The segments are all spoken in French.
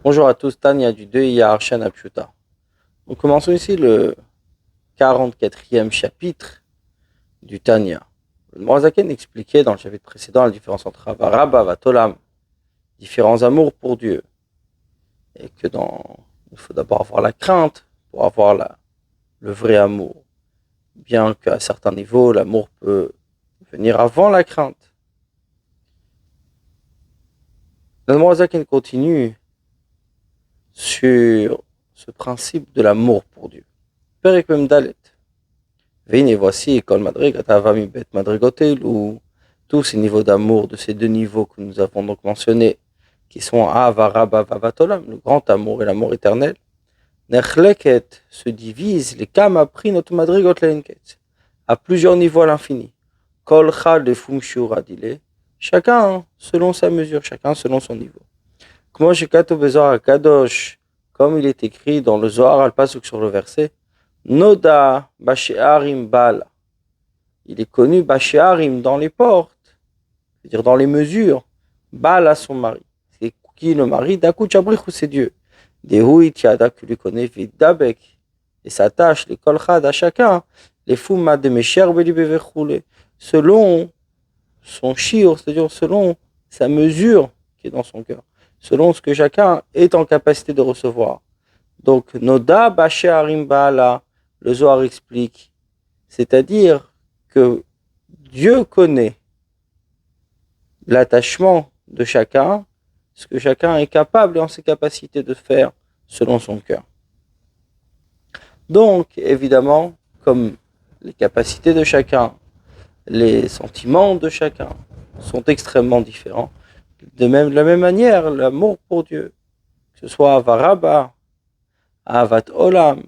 Bonjour à tous, Tania du 2 Iyar Shana Pshuta. Nous commençons ici le 44e chapitre du Tanya. Le Morazaken expliquait dans le chapitre précédent la différence entre Avarabba, Vatolam, différents amours pour Dieu. Et que il faut d'abord avoir la crainte pour avoir le vrai amour. Bien qu'à certains niveaux, l'amour peut venir avant la crainte. Le Morazaken continue sur ce principe de l'amour pour Dieu. Perek Mem Dalet. Vine, voici, Kol Madrigat Avami Bet Madrigotel, où tous ces niveaux d'amour, de ces deux niveaux que nous avons donc mentionnés, qui sont Avarabba Vavatolam, le grand amour et l'amour éternel, Nechleket se divise, les Kama Prinot Madrigot Lenket, à plusieurs niveaux à l'infini. Kol Chad de Fum Shura Dile, chacun selon sa mesure, chacun selon son niveau. Kmo Shekato Bezor Kadosh, comme il est écrit dans le Zohar al-Pasuk sur le verset, Noda Bashearim Bala. Il est connu Bashearim dans les portes, c'est-à-dire dans les mesures. Bala son mari. C'est qui le mari? Daku Chabrichou, c'est Dieu. Dehui Tiada que lui connaît Vidabek. Et s'attache les kolchad à chacun. Les fumma de Mesher Belibevechule. Selon son shir, c'est-à-dire selon sa mesure qui est dans son cœur. Selon ce que chacun est en capacité de recevoir. Donc, Noda Bashearim Bala. Le Zohar explique, c'est-à-dire que Dieu connaît l'attachement de chacun, ce que chacun est capable et en ses capacités de faire selon son cœur. Donc, évidemment, comme les capacités de chacun, les sentiments de chacun sont extrêmement différents, de la même manière, l'amour pour Dieu, que ce soit Avarabba, Avat Olam,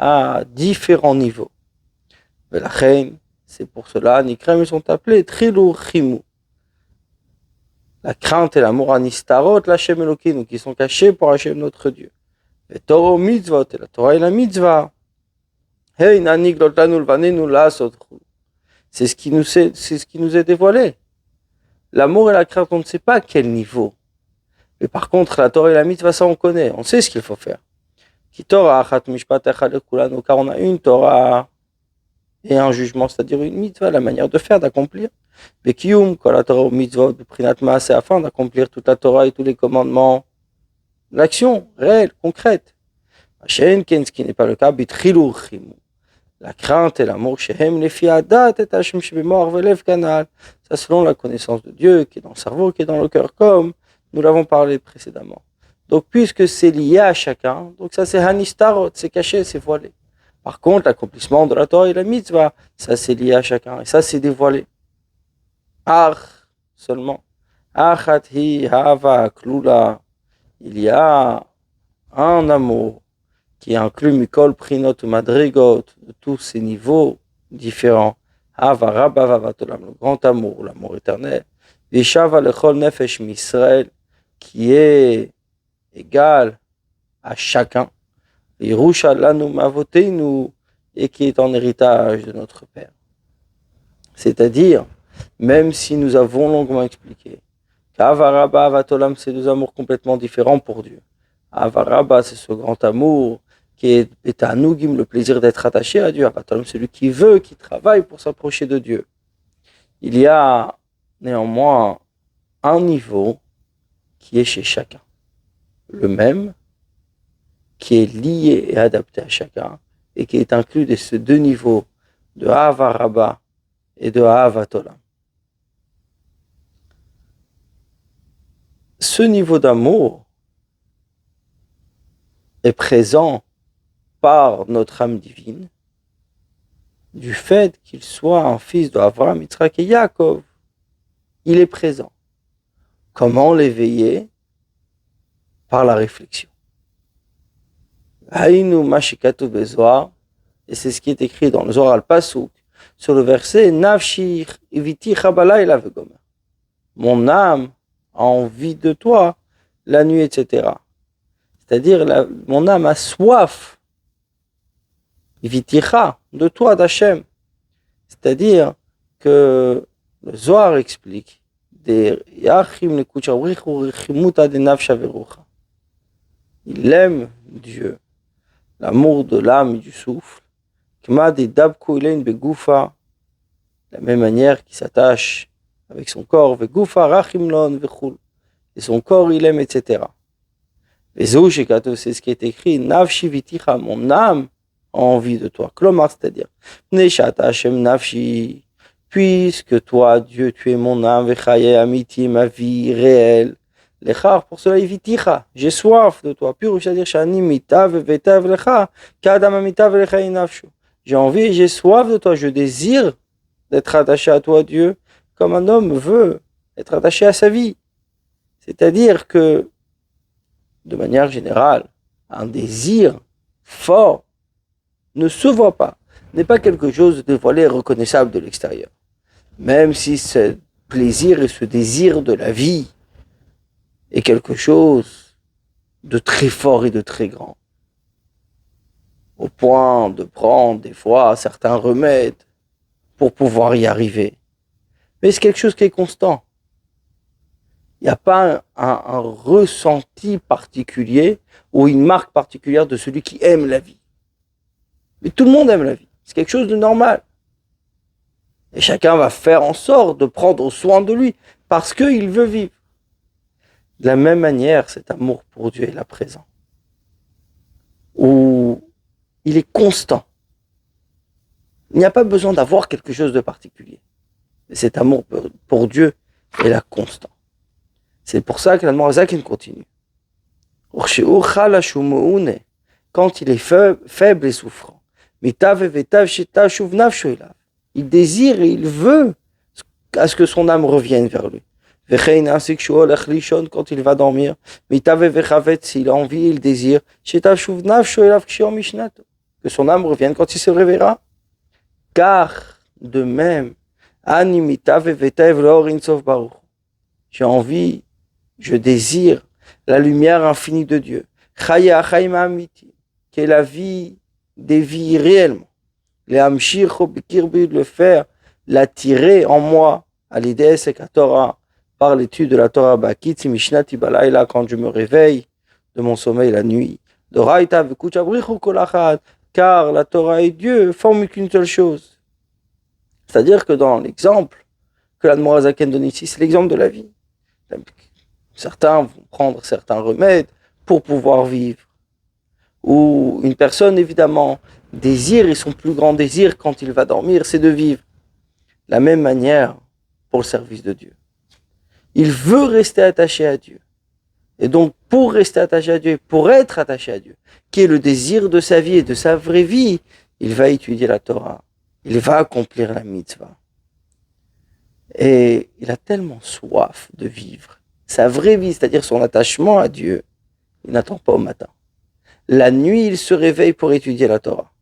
à différents niveaux. La reine, c'est pour cela, Nikrem, ils sont appelés Trilou Chimou. La crainte et l'amour anistarot, l'Hachem Elokim, qui sont cachés pour Hachem notre Dieu. Et Torah mitzvot, et la Torah et la mitzvah. Hey, nanik lotanu lvanenu la sotru. C'est ce qui nous est dévoilé. L'amour et la crainte, on ne sait pas à quel niveau. Mais par contre, la Torah et la mitzvah, ça on connaît, on sait ce qu'il faut faire. Ki Torah achat mishpat echad lekulanu, car on a une Torah et un jugement, c'est-à-dire une mitzvah, la manière de faire, d'accomplir. Bekiyum, kol la Torah mitzvot, beprinat maaseh, afin d'accomplir toute la Torah et tous les commandements, l'action réelle, concrète. Hashem ken, ce qui n'est pas le cas, bitrilu chimu. La crainte et l'amour, shehem lefi adat et Hashem shebemor velev kanal. Ça selon la connaissance de Dieu, qui est dans le cerveau, qui est dans le cœur, comme nous l'avons parlé précédemment. Donc, puisque c'est lié à chacun, donc ça c'est hanistarot, c'est caché, c'est voilé. Par contre, l'accomplissement de la Torah et la mitzvah, ça c'est lié à chacun, et ça c'est dévoilé. Seulement. Achat hi hava klula. Il y a un amour qui inclut Mikol Prinot ou Madrigot, de tous ces niveaux différents. Hava Rabba Vavatolam, le grand amour, l'amour éternel. Vishava Lechol Nefesh Misraël, qui est égal à chacun. Yerusha Lanu Mavotenu, et qui est en héritage de notre Père. C'est-à-dire, même si nous avons longuement expliqué qu'Avarabba, Avatolam, c'est deux amours complètement différents pour Dieu. Avarabba, c'est ce grand amour qui est à nous, le plaisir d'être attaché à Dieu. Avatolam, celui qui veut, qui travaille pour s'approcher de Dieu. Il y a néanmoins un niveau qui est chez chacun. Le même, qui est lié et adapté à chacun, et qui est inclus de ces deux niveaux de Avarabba et de Avatolam. Ce niveau d'amour est présent par notre âme divine, du fait qu'il soit un fils d'Avraham, Yitzhak et Yaakov. Il est présent. Comment l'éveiller? Par la réflexion. Haïnu mashikatu bezoar, et c'est ce qui est écrit dans le Zohar al-Pasuk, sur le verset Nafshi iviti chabalayla vegomer. Mon âme a envie de toi la nuit, etc. C'est-à-dire, mon âme a soif, iviticha, de toi, d'Hachem. C'est-à-dire que le Zohar explique des yachim le kuchabrichu rechimuta de nafsha verucha. il aime Dieu, l'amour de l'âme et du souffle, Kma de dabku ilein begoufa, de la même manière qu'il s'attache avec son corps, begoufa rachimlon vechul, et son corps il aime, etc. Et c'est ce qui est écrit, Nafshi viticha, mon âme a envie de toi. Klomar, c'est-à-dire, Neshata Hashem Nafshi, puisque toi, Dieu, tu es mon âme, Vechaye Amiti, ma vie réelle. Lechar, pour cela, viticha, j'ai soif de toi. Pur, c'est-à-dire, Shani mitav vetav lecha, Kadam amitav lecha nafshu. J'ai envie et j'ai soif de toi, je désire d'être attaché à toi, Dieu, comme un homme veut être attaché à sa vie. C'est-à-dire que, de manière générale, un désir fort ne se voit pas, n'est pas quelque chose de dévoilé et reconnaissable de l'extérieur. Même si ce plaisir et ce désir de la vie est quelque chose de très fort et de très grand, au point de prendre des fois certains remèdes pour pouvoir y arriver. Mais c'est quelque chose qui est constant. Il n'y a pas un ressenti particulier ou une marque particulière de celui qui aime la vie. Mais tout le monde aime la vie. C'est quelque chose de normal. Et chacun va faire en sorte de prendre soin de lui parce qu'il veut vivre. De la même manière, cet amour pour Dieu est là présent. Où il est constant. Il n'y a pas besoin d'avoir quelque chose de particulier. Mais cet amour pour Dieu est là constant. C'est pour ça que la Noirzakin continue. Quand il est faible et souffrant, il désire et il veut à ce que son âme revienne vers lui. Quand il va dormir, s'il a envie, il désire que son âme revienne quand il se réveillera. Car de même, j'ai envie, je désire la lumière infinie de Dieu, qui est la vie des vies réellement. Le faire, l'attirer en moi, à l'idée c'est qu'à Torah, par l'étude de la Torah, quand je me réveille de mon sommeil la nuit, car la Torah et Dieu forment qu'une seule chose. C'est-à-dire que dans l'exemple que l'Admor HaZaken donne ici, c'est l'exemple de la vie. Certains vont prendre certains remèdes pour pouvoir vivre. Ou une personne, évidemment, désire, et son plus grand désir quand il va dormir, c'est de vivre. De la même manière pour le service de Dieu. Il veut rester attaché à Dieu. Et donc, pour rester attaché à Dieu, pour être attaché à Dieu, qui est le désir de sa vie et de sa vraie vie, il va étudier la Torah. Il va accomplir la mitzvah. Et il a tellement soif de vivre sa vraie vie, c'est-à-dire son attachement à Dieu, il n'attend pas au matin. La nuit, il se réveille pour étudier la Torah.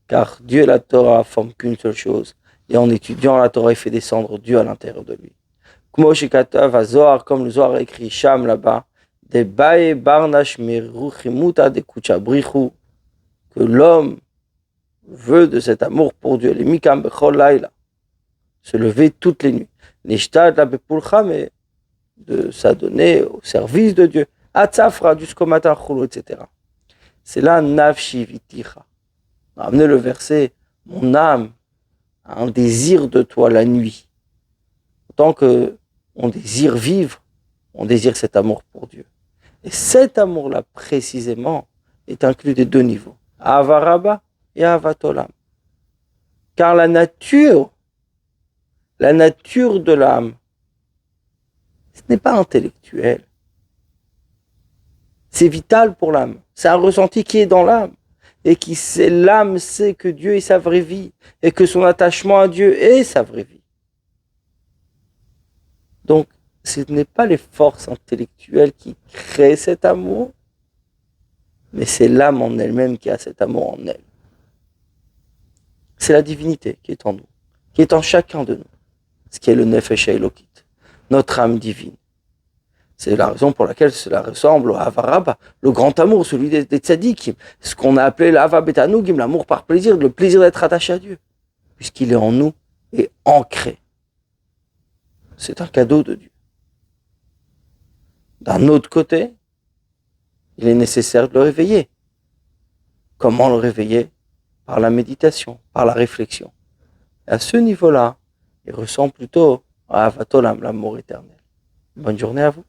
Car Dieu et la Torah forment qu'une seule chose. Et en étudiant la Torah, il fait descendre Dieu à l'intérieur de lui. Comme le Zohar a écrit Sham là-bas, que l'homme veut de cet amour pour Dieu, les mikam bechol laila, se lever toutes les nuits, nishtad la bepulcha, mais de s'adonner au service de Dieu, atzafra jusqu'au matin, etc. C'est là nafshi viticha. On a amené le verset, mon âme a un désir de toi la nuit. Tant que on désire vivre, on désire cet amour pour Dieu. Et cet amour-là, précisément, est inclus des deux niveaux, Avaraba et Avatolam. Car la nature de l'âme, ce n'est pas intellectuel. C'est vital pour l'âme. C'est un ressenti qui est dans l'âme. Et l'âme sait que Dieu est sa vraie vie. Et que son attachement à Dieu est sa vraie vie. Donc, ce n'est pas les forces intellectuelles qui créent cet amour, mais c'est l'âme en elle-même qui a cet amour en elle. C'est la divinité qui est en nous, qui est en chacun de nous, ce qui est le Nefesh Elokit, notre âme divine. C'est la raison pour laquelle cela ressemble au Havaraba, le grand amour, celui des tzadikim, ce qu'on a appelé l'Ava Betanugim, l'amour par plaisir, le plaisir d'être attaché à Dieu, puisqu'il est en nous et ancré. C'est un cadeau de Dieu. D'un autre côté, il est nécessaire de le réveiller. Comment le réveiller? Par la méditation, par la réflexion. Et à ce niveau-là, il ressent plutôt à Avat Olam, l'amour éternel. Bonne journée à vous.